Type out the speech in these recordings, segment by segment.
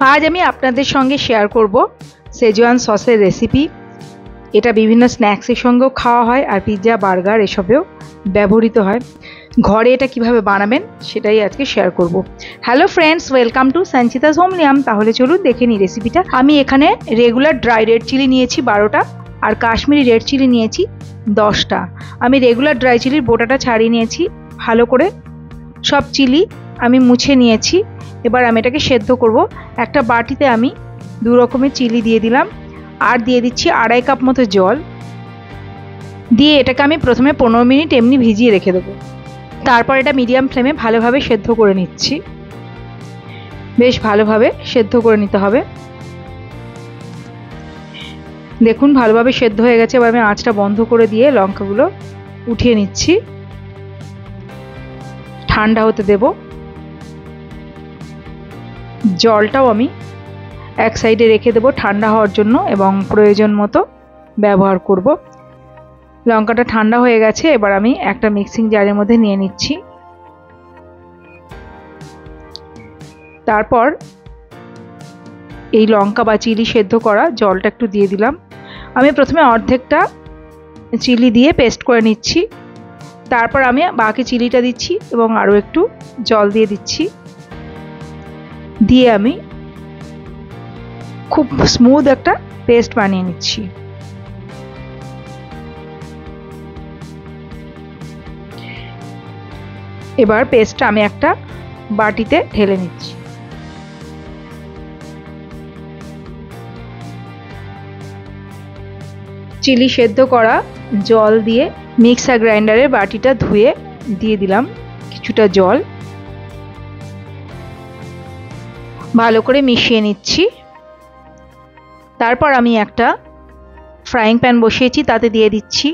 আজ আমি আপনাদের সঙ্গে শেয়ার করব সেজওয়ান সসের রেসিপি। এটা বিভিন্ন স্ন্যাক্সের সঙ্গেও খাওয়া হয় আর পিৎজা বার্গার এসবেও ব্যবহৃত হয়। ঘরে এটা কিভাবে বানাবেন সেটাই আজকে শেয়ার করব। Hello friends, welcome to Sanchita's হোমলিয়াম। তাহলে চলুন দেখে নিই রেসিপিটা। আমি এখানে রেগুলার ড্রাই রেড চিলি নিয়েছি 12টা আর কাশ্মীরি রেড চিলি নিয়েছি 10টা। আমি রেগুলার ড্রাই চিলির বোটাটা ছাড়িয়ে নিয়েছি। ভালো করে সব চিলি আমি মুছে নিয়েছি। এবার আমি এটাকে সেদ্ধ করব। একটা বাটিতে আমি দু রকমের চিলি দিয়ে দিলাম আর দিয়ে দিচ্ছি 2.5 কাপ মতো জল দিয়ে এটাকে আমি প্রথমে 15 মিনিট এমনি ভিজিয়ে রেখে দেবো। তারপর এটা মিডিয়াম ফ্লেমে ভালোভাবে সেদ্ধ করে নিচ্ছি। বেশ ভালোভাবে সেদ্ধ করে নিতে হবে। দেখুন ভালোভাবে সেদ্ধ হয়ে গেছে। এবার আমি আঁচটা বন্ধ করে দিয়ে লঙ্কাগুলো উঠিয়ে নিচ্ছি, ঠান্ডা হতে দেব। জলটাও আমি এক সাইডে রেখে দেবো ঠান্ডা হওয়ার জন্য এবং প্রয়োজন মতো ব্যবহার করব। লঙ্কাটা ঠান্ডা হয়ে গেছে। এবার আমি একটা মিক্সিং জারের মধ্যে নিয়ে নিচ্ছি। তারপর এই লঙ্কা বা চিলি সেদ্ধ করা জলটা একটু দিয়ে দিলাম। আমি প্রথমে অর্ধেকটা চিলি দিয়ে পেস্ট করে নিচ্ছি। তারপর আমি বাকি চিলিটা দিচ্ছি এবং আরও একটু জল দিয়ে দিচ্ছি। দিয়ে আমি খুব স্মুথ একটা পেস্ট বানিয়ে নিচ্ছি। এবার পেস্টটা আমি একটা বাটিতে ঢেলে নিচ্ছি। চিলি সেদ্ধ করা জল দিয়ে মিক্সার গ্রাইন্ডারের বাটিটা ধুয়ে দিয়ে দিলাম কিছুটা জল। ভালো করে মিশিয়ে নিচ্ছি। তারপর আমি একটা ফ্রাইং প্যান বসিয়েছি, তাতে দিয়ে দিচ্ছি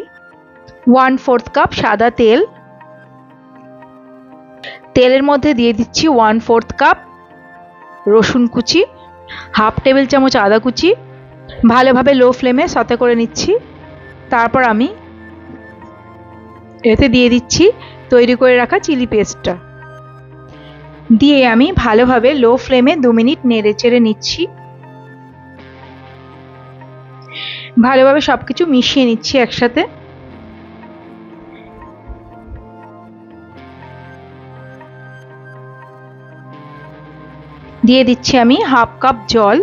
1/4 কাপ সাদা তেল। তেলের মধ্যে দিয়ে দিচ্ছি 1/4 কাপ রসুন কুচি, হাফ টেবিল চামচ আদা কুচি। ভালোভাবে লো ফ্লেমে সতে করে নিচ্ছি। তারপর আমি এতে দিয়ে দিচ্ছি তৈরি করে রাখা চিলি পেস্টটা। দিয়ে আমি ভালোভাবে লো ফ্লেমে 2 মিনিট নেড়ে চেড়ে নিচ্ছি। ভালোভাবে সবকিছু মিশিয়ে নিচ্ছি একসাথে। দিয়ে দিচ্ছি আমি হাফ কাপ জল।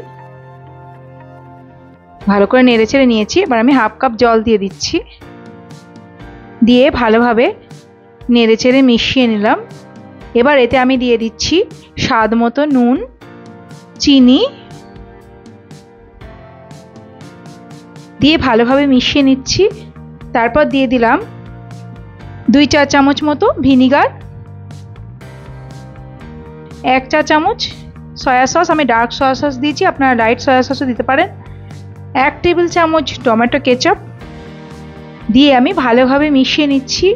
ভালো করে নেড়ে চেড়ে নিয়েছি। এবার আমি হাফ কাপ জল দিয়ে দিচ্ছি। দিয়ে ভালোভাবে নেড়ে চেড়ে মিশিয়ে নিলাম। এবার এতে আমি দিয়ে দিচ্ছি স্বাদ মতো নুন, চিনি দিয়ে ভালোভাবে মিশিয়ে নিচ্ছি। তারপর দিয়ে দিলাম 2 চা চামচ মতো ভিনিগার, 1 চা চামচ সয়া সস। আমি ডার্ক সয়া সস দিয়েছি, আপনারা লাইট সয়া সসও দিতে পারেন। 1 টেবিল চামচ টমেটো কেচাপ দিয়ে আমি ভালোভাবে মিশিয়ে নিচ্ছি।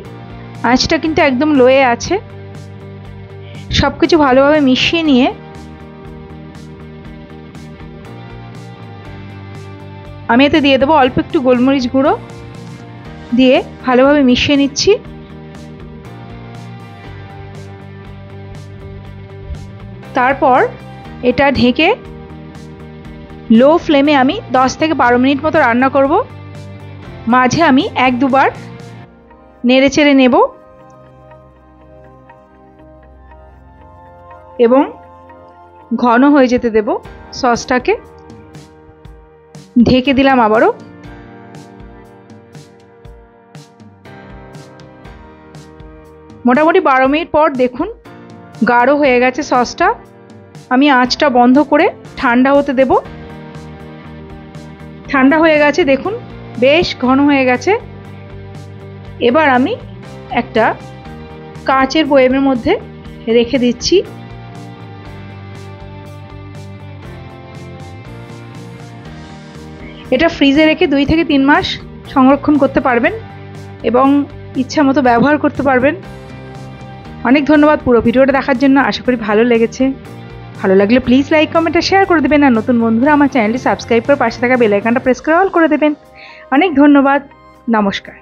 আঁচটা কিন্তু একদম লোয়ে আছে। সব কিছু ভালোভাবে মিশিয়ে নিয়ে আমি এতে দিয়ে দেবো অল্প একটু গোলমরিচ গুঁড়ো দিয়ে ভালোভাবে মিশিয়ে নিচ্ছি। তারপর এটা ঢেকে লো ফ্লেমে আমি 10 থেকে 12 মিনিট মতো রান্না করব। মাঝে আমি 1-2 বার নেড়ে চেড়ে নেব এবং ঘন হয়ে যেতে দেব সসটাকে। ঢেকে দিলাম আবারও। মোটামুটি 12 মিনিট পর দেখুন গাঢ় হয়ে গেছে সসটা। আমি আঁচটা বন্ধ করে ঠান্ডা হতে দেব। ঠান্ডা হয়ে গেছে, দেখুন বেশ ঘন হয়ে গেছে। এবার আমি একটা কাঁচের বয়ামের মধ্যে রেখে দিচ্ছি। এটা ফ্রিজে রেখে 2 থেকে 3 মাস সংরক্ষণ করতে পারবেন এবং ইচ্ছা মতো ব্যবহার করতে পারবেন। অনেক ধন্যবাদ পুরো ভিডিওটা দেখার জন্য। আশা করি ভালো লেগেছে। ভালো লাগলে প্লিজ লাইক, কমেন্ট আর শেয়ার করে দেবেন। আর নতুন বন্ধুরা আমার চ্যানেলটি সাবস্ক্রাইব করে পাশে থাকা বেল আইকনটা প্রেস করে অল করে দেবেন। অনেক ধন্যবাদ। নমস্কার।